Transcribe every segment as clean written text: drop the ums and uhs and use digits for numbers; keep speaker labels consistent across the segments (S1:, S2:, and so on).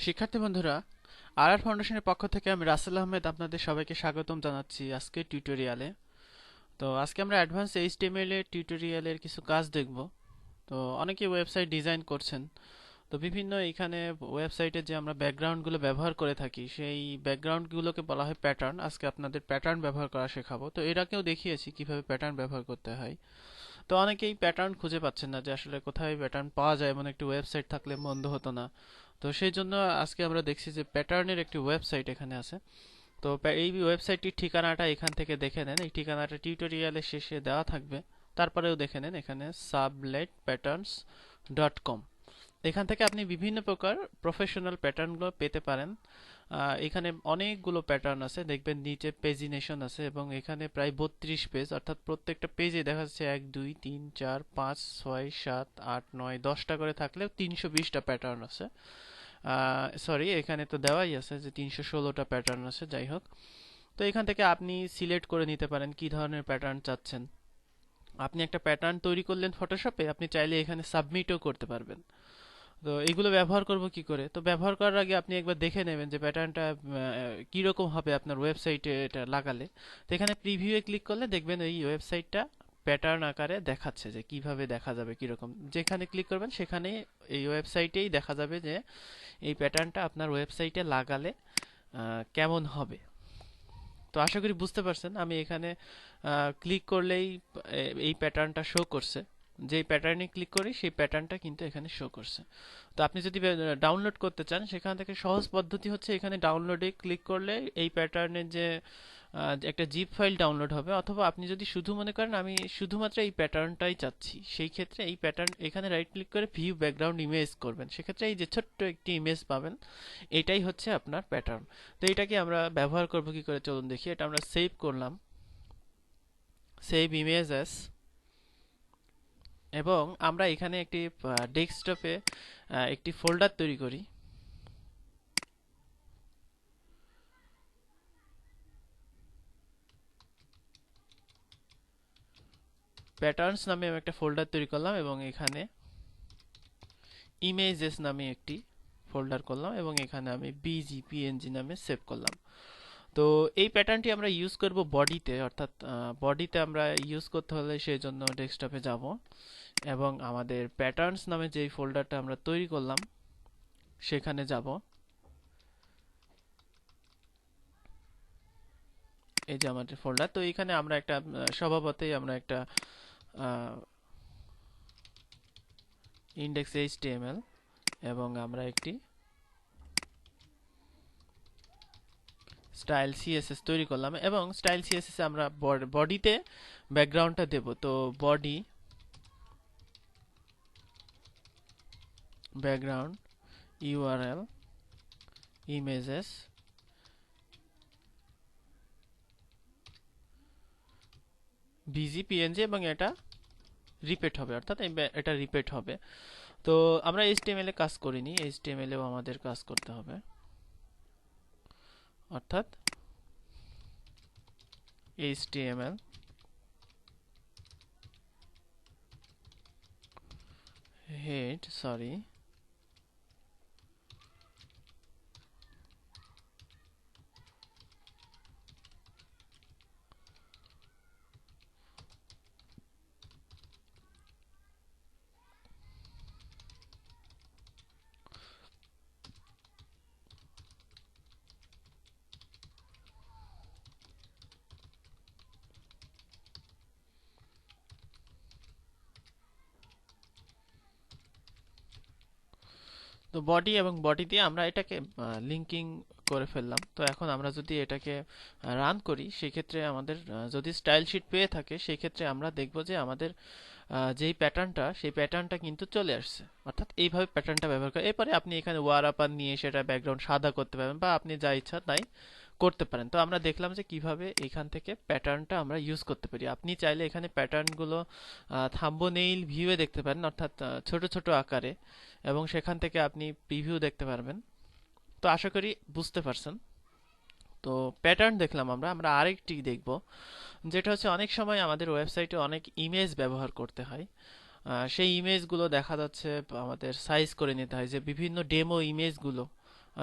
S1: শিক্ষার্থী বন্ধুরা, আর ফাউন্ডেশনের পক্ষ থেকে আমি রাসেল আহমেদ আপনাদের সবাইকে স্বাগতম জানাচ্ছি আজকের টিউটোরিয়ালে। তো আজকে আমরা অ্যাডভান্স এইচটিএমএল এর টিউটোরিয়ালের কিছু কাজ দেখব। তো অনেকেই ওয়েবসাইট ডিজাইন করছেন। তো বিভিন্ন এখানে ওয়েবসাইটে যে আমরা ব্যাকগ্রাউন্ডগুলো ব্যবহার করে থাকি সেই ব্যাকগ্রাউন্ডগুলোকে বলা হয় প্যাটার্ন। আজকে আপনাদের প্যাটার্ন ব্যবহার করা শেখাবো। তো এর আগেও দেখিয়েছি কিভাবে প্যাটার্ন ব্যবহার করতে হয়। তো অনেকেই প্যাটার্ন খুঁজে পাচ্ছেন না যে আসলে কোথায় প্যাটার্ন পাওয়া যায়, এমন একটি ওয়েবসাইট থাকলে মন্দ হতো না। তো সেই জন্য আজকে আমরা দেখছি যে প্যাটার্নের একটি ওয়েবসাইট এখানে আছে। তো এই ওয়েবসাইটটির ঠিকানাটা এখান থেকে দেখে নেন। এই ঠিকানাটা টিউটোরিয়ালের শেষে দেওয়া থাকবে, তারপরেও দেখে নেন। এখানে subletpatterns.com। এখান থেকে আপনি বিভিন্ন প্রকার প্রফেশনাল প্যাটার্নগুলো পেতে পারেন। এখানে অনেকগুলো প্যাটার্ন আছে, দেখবেন নিচে পেজিনেশন আছে এবং এখানে প্রায় 32 পেজ, অর্থাৎ প্রত্যেকটা পেজে দেখা যাচ্ছে 1 2 3 4 5 6 7 8 9 10টা করে থাকলেও 320টা প্যাটার্ন আছে। সরি, এখানে তো দেওয়াই আছে যে 316টা প্যাটার্ন আছে। যাই হোক, তো এখান থেকে আপনি সিলেক্ট করে নিতে পারেন কি ধরনের প্যাটার্ন চাচ্ছেন। আপনি একটা প্যাটার্ন তৈরি করলেন ফটোশপে, আপনি চাইলে এখানে সাবমিটও করতে পারবেন। তো এগুলো ব্যবহার করব কি করে? তো ব্যবহার করার আগে আপনি একবার দেখে নেবেন যে প্যাটার্নটা কীরকম হবে আপনার ওয়েবসাইটে এটা লাগালে। তো এখানে প্রিভিউয়ে ক্লিক করলে দেখবেন এই ওয়েবসাইটটা প্যাটার্ন আকারে দেখাচ্ছে যে কিভাবে দেখা যাবে কীরকম। যেখানে ক্লিক করবেন সেখানে এই ওয়েবসাইটেই দেখা যাবে যে এই প্যাটার্নটা আপনার ওয়েবসাইটে লাগালে কেমন হবে। তো আশা করি বুঝতে পারছেন। আমি এখানে ক্লিক করলেই এই প্যাটার্নটা শো করছে। যেই প্যাটার্নে ক্লিক করি সেই প্যাটার্নটা কিন্তু এখানে শো করছে। তো আপনি যদি ডাউনলোড করতে চান, সেখান থেকে সহজ পদ্ধতি হচ্ছে এখানে ডাউনলোডে ক্লিক করলে এই প্যাটার্নের যে একটা জিপ ফাইল ডাউনলোড হবে। অথবা আপনি যদি শুধু মনে করেন আমি শুধুমাত্র এই প্যাটার্নটাই চাচ্ছি, সেই ক্ষেত্রে এই প্যাটার্ন এখানে রাইট ক্লিক করে ভিউ ব্যাকগ্রাউন্ড ইমেজ করবেন। সেক্ষেত্রে এই যে ছোট্ট একটি ইমেজ পাবেন, এটাই হচ্ছে আপনার প্যাটার্ন। তো এটাকে আমরা ব্যবহার করব কি করে চলুন দেখি। এটা আমরা সেভ করলাম, সেভ ইমেজ অ্যাজ, এবং আমরা এখানে একটি ডেস্কটপে একটি ফোল্ডার তৈরি করি। প্যাটার্নস নামে আমি একটা ফোল্ডার তৈরি করলাম এবং এখানে ইমেজেস নামে একটি ফোল্ডার করলাম এবং এখানে আমি bgpng নামে সেভ করলাম। তো এই প্যাটার্নটি আমরা ইউজ করব বডিতে, অর্থাৎ বডিতে আমরা ইউজ করতে হলে সেই জন্য ডেস্কটপে যাব এবং আমাদের প্যাটার্নস নামে যেই ফোল্ডারটা আমরা তৈরি করলাম সেখানে যাব। এই যে আমাদের ফোল্ডার। তো এখানে আমরা একটা স্বভাবতই আমরা একটা ইন্ডেক্স এইচটিএমএল এবং আমরা একটি স্টাইল সিএসএস তৈরি করলাম এবং স্টাইল সিএসএস আমরা বডিতে ব্যাকগ্রাউন্ডটা দেব। তো body background URL images bgpng এবং এটা রিপিট হবে, অর্থাৎ এটা রিপিট হবে। তো আমরা এইচটিএমএল এ কাজ করিনি, এইচটিএমএল এও আমাদের কাজ করতে হবে, অর্থাৎ এইচটিএমএল হেড, সরি, তো বডি এবং বডি দিয়ে আমরা এটাকে লিঙ্কিং করে ফেললাম। তো এখন আমরা যদি এটাকে রান করি, সেক্ষেত্রে আমাদের যদি স্টাইল শিট পেয়ে থাকে, সেক্ষেত্রে আমরা দেখব যে আমাদের যেই প্যাটার্নটা সেই প্যাটার্নটা কিন্তু চলে আসছে। অর্থাৎ এইভাবে প্যাটার্নটা ব্যবহার করে এরপরে আপনি এখানে ওয়ার আপার নিয়ে সেটা ব্যাকগ্রাউন্ড সাদা করতে পারবেন বা আপনি যা ইচ্ছা তাই করতে পারেন। তো আমরা দেখলাম যে কিভাবে এখান থেকে প্যাটার্নটা আমরা ইউজ করতে পারি। আপনি চাইলে এখানে প্যাটার্নগুলো থাম্বনেইল ভিউয়ে দেখতে পারেন, অর্থাৎ ছোট ছোট আকারে, এবং সেখান থেকে আপনি প্রিভিউ দেখতে পারবেন। তো আশা করি বুঝতে পারছেন। তো প্যাটার্ন দেখলাম আমরা আমরা আরেকটি দেখব, যেটা হচ্ছে অনেক সময় আমাদের ওয়েবসাইটে অনেক ইমেজ ব্যবহার করতে হয়। সেই ইমেজগুলো দেখা যাচ্ছে আমাদের সাইজ করে নিতে হয়, যে বিভিন্ন ডেমো ইমেজগুলো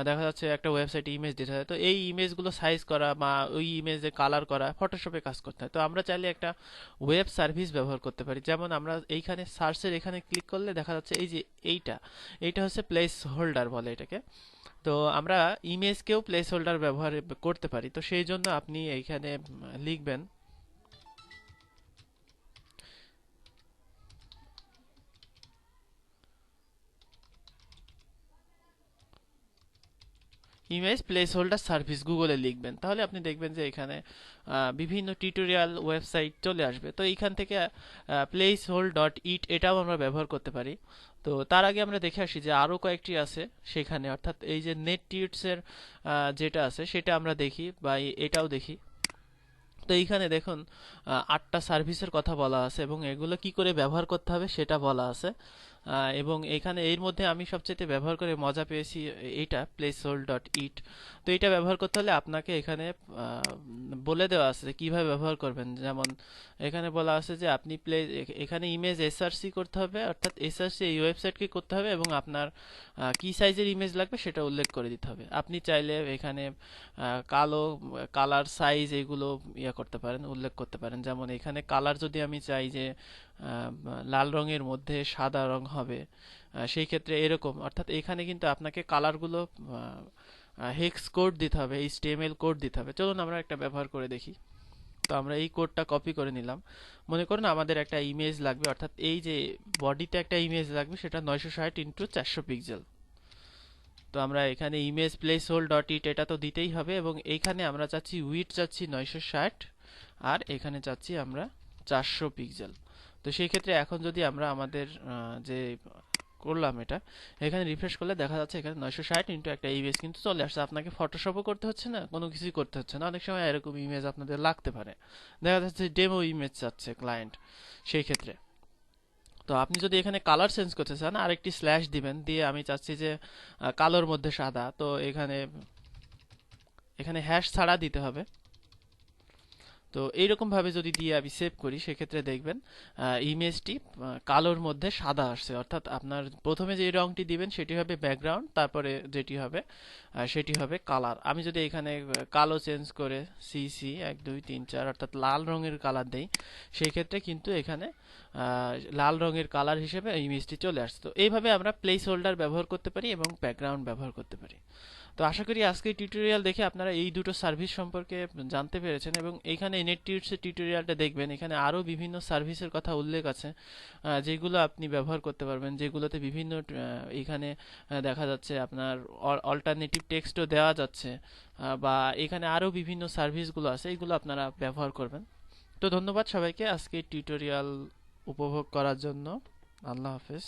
S1: দেখা যাচ্ছে একটা ওয়েবসাইটে ইমেজ দিতে হয়, তো এই ইমেজগুলো সাইজ করা বা ওই ইমেজে কালার করা ফটোশপে কাজ করতে হয়। তো আমরা চাইলে একটা ওয়েব সার্ভিস ব্যবহার করতে পারি। যেমন আমরা এইখানে সার্চের এখানে ক্লিক করলে দেখা যাচ্ছে এই যে এইটা এইটা হচ্ছে প্লেস হোল্ডার বলে এটাকে। তো আমরা ইমেজকেও প্লেস হোল্ডার ব্যবহার করতে পারি। তো সেই জন্য আপনি এইখানে লিখবেন ইমেজ প্লেস হোল্ডার সার্ভিস, গুগলে লিখবেন, তাহলে আপনি দেখবেন যে এখানে বিভিন্ন টিউটোরিয়াল ওয়েবসাইট চলে আসবে। তো এইখান থেকে প্লেস হোল্ড ডট ইট এটাও আমরা ব্যবহার করতে পারি। তো তার আগে আমরা দেখে আসি যে আরও কয়েকটি আছে সেখানে, অর্থাৎ এই যে নেট টিউটসের যেটা আছে সেটা আমরা দেখি বা এটাও দেখি। তো এইখানে দেখুন 8টা সার্ভিসের কথা বলা আছে এবং এগুলো কি করে ব্যবহার করতে হবে সেটা বলা আছে। এবং এখানে এর মধ্যে আমি সবচেয়ে ব্যবহার করে মজা পেয়েছি এইটা প্লেসহোল্ড ডট ইট। তো এটা ব্যবহার করতে হলে আপনাকে এখানে বলে দেওয়া আছে যে কিভাবে ব্যবহার করবেন। যেমন এখানে বলা আছে যে আপনি এখানে ইমেজ এসআরসি করতে হবে, অর্থাৎ এসআরসি এই ওয়েবসাইটকে করতে হবে এবং আপনার কি সাইজের ইমেজ লাগবে সেটা উল্লেখ করে দিতে হবে। আপনি চাইলে এখানে কালো কালার সাইজ এগুলো করতে পারেন, উল্লেখ করতে পারেন। যেমন এখানে কালার যদি আমি চাই যে লাল রঙের মধ্যে সাদা রং হবে, সেই ক্ষেত্রে এরকম, অর্থাৎ এখানে কিন্তু আপনাকে কালারগুলো হেক্স কোড দিতে হবে, এইচটিএমএল কোড দিতে হবে। চলুন আমরা একটা ব্যবহার করে দেখি। তো আমরা এই কোডটা কপি করে নিলাম। মনে করুন আমাদের একটা ইমেজ লাগবে, অর্থাৎ এই যে বডিতে একটা ইমেজ লাগবে সেটা 960 ইন্টু 400 পিক্সেল। তো আমরা এখানে ইমেজ প্লেস হোল্ড ডট ইট এটা তো দিতেই হবে এবং এইখানে আমরা চাচ্ছি উইডথ চাচ্ছি 960 আর এখানে চাচ্ছি আমরা 400 পিক্সেল। তো সেই ক্ষেত্রে এখন যদি আমরা আমাদের যে করলাম এটা এখানে রিফ্রেশ করলে দেখা যাচ্ছে এখানে 960 ইন্টু একটা ইমেজ কিন্তু চলে আসছে। আপনাকে ফটোশপও করতে হচ্ছে না, কোনো কিছুই করতে হচ্ছে না। অনেক সময় এরকম ইমেজ আপনাদের লাগতে পারে, দেখা যাচ্ছে ডেমো ইমেজ চাচ্ছে ক্লায়েন্ট সেই ক্ষেত্রে। তো আপনি যদি এখানে কালার চেঞ্জ করতে চান আরেকটি স্ল্যাশ দিবেন, দিয়ে আমি চাচ্ছি যে কালোর মধ্যে সাদা, তো এখানে এখানে হ্যাশ ছাড়া দিতে হবে। তো এইরকম ভাবে যদি দিয়ে আমি সেভ করি সেক্ষেত্রে দেখবেন ইমেজটি কালোর মধ্যে সাদা আসছে, অর্থাৎ আপনার প্রথমে যে রংটি দিবেন সেটি হবে ব্যাকগ্রাউন্ড, তারপরে যেটি হবে সেটি হবে কালার। আমি যদি এখানে কালো চেঞ্জ করে সিসি 1 2 3 4 অর্থাৎ লাল রঙের কালার দেই, সেই ক্ষেত্রে কিন্তু এখানে লাল রঙের কালার হিসেবে ইমেজটি চলে আসছে। তো এইভাবে আমরা প্লেস হোল্ডার ব্যবহার করতে পারি এবং ব্যাকগ্রাউন্ড ব্যবহার করতে পারি। তো আশা করি আজকের টিউটোরিয়াল দেখে আপনারা এই দুটো সার্ভিস সম্পর্কে জানতে পেরেছেন এবং এইখানে নেটটিউটসের টিউটোরিয়ালটা দেখবেন, এখানে আরও বিভিন্ন সার্ভিসের কথা উল্লেখ আছে যেগুলো আপনি ব্যবহার করতে পারবেন, যেগুলোতে বিভিন্ন এখানে দেখা যাচ্ছে আপনার অল্টারনেটিভ টেক্সটও দেওয়া যাচ্ছে, বা এখানে আরও বিভিন্ন সার্ভিসগুলো আছে, এগুলো আপনারা ব্যবহার করবেন। তো ধন্যবাদ সবাইকে আজকে টিউটোরিয়াল উপভোগ করার জন্য। আল্লাহ হাফেজ।